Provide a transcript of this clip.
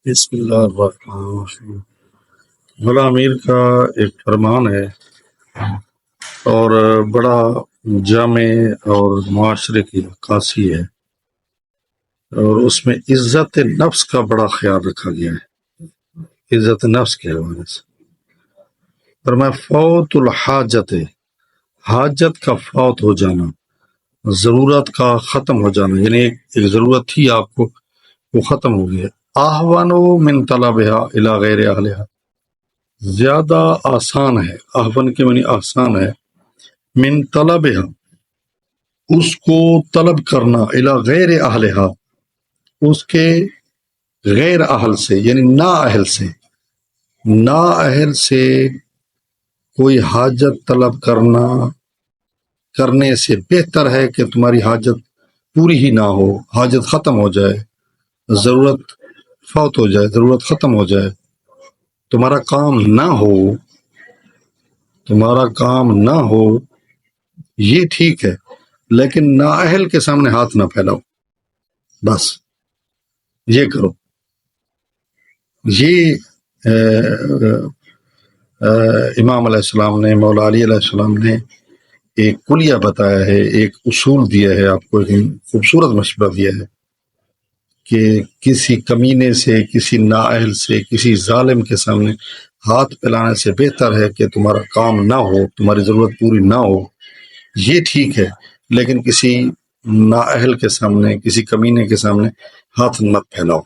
بسم اللہ الرحمن الرحیم۔ مولا امیر کا ایک فرمان ہے اور بڑا جامع اور معاشرے کی عکاسی ہے، اور اس میں عزت نفس کا بڑا خیال رکھا گیا ہے، عزت نفس کے حوالے سے۔ فرمایا فوت الحاجت، حاجت کا فوت ہو جانا، ضرورت کا ختم ہو جانا، یعنی ایک ضرورت تھی آپ کو، وہ ختم ہو گیا، احون من طلبها الی غیر اہلها، زیادہ آسان ہے، احون کے معنی آسان ہے، من طلبها، اس کو طلب کرنا، الی غیر اہلها، اس کے غیر اہل سے، یعنی نا اہل سے، نا اہل سے کوئی حاجت طلب کرنے سے بہتر ہے کہ تمہاری حاجت پوری ہی نہ ہو، حاجت ختم ہو جائے، ضرورت فوت ہو جائے، ضرورت ختم ہو جائے، تمہارا کام نہ ہو، تمہارا کام نہ ہو، یہ ٹھیک ہے، لیکن نااہل کے سامنے ہاتھ نہ پھیلاؤ، بس یہ کرو۔ یہ امام علیہ السلام نے، مولا علی علیہ السلام نے ایک کلیہ بتایا ہے، ایک اصول دیا ہے آپ کو، ایک خوبصورت مشورہ دیا ہے کہ کسی کمینے سے، کسی نااہل سے، کسی ظالم کے سامنے ہاتھ پھیلانے سے بہتر ہے کہ تمہارا کام نہ ہو، تمہاری ضرورت پوری نہ ہو، یہ ٹھیک ہے، لیکن کسی نااہل کے سامنے، کسی کمینے کے سامنے ہاتھ مت پھیلاؤ۔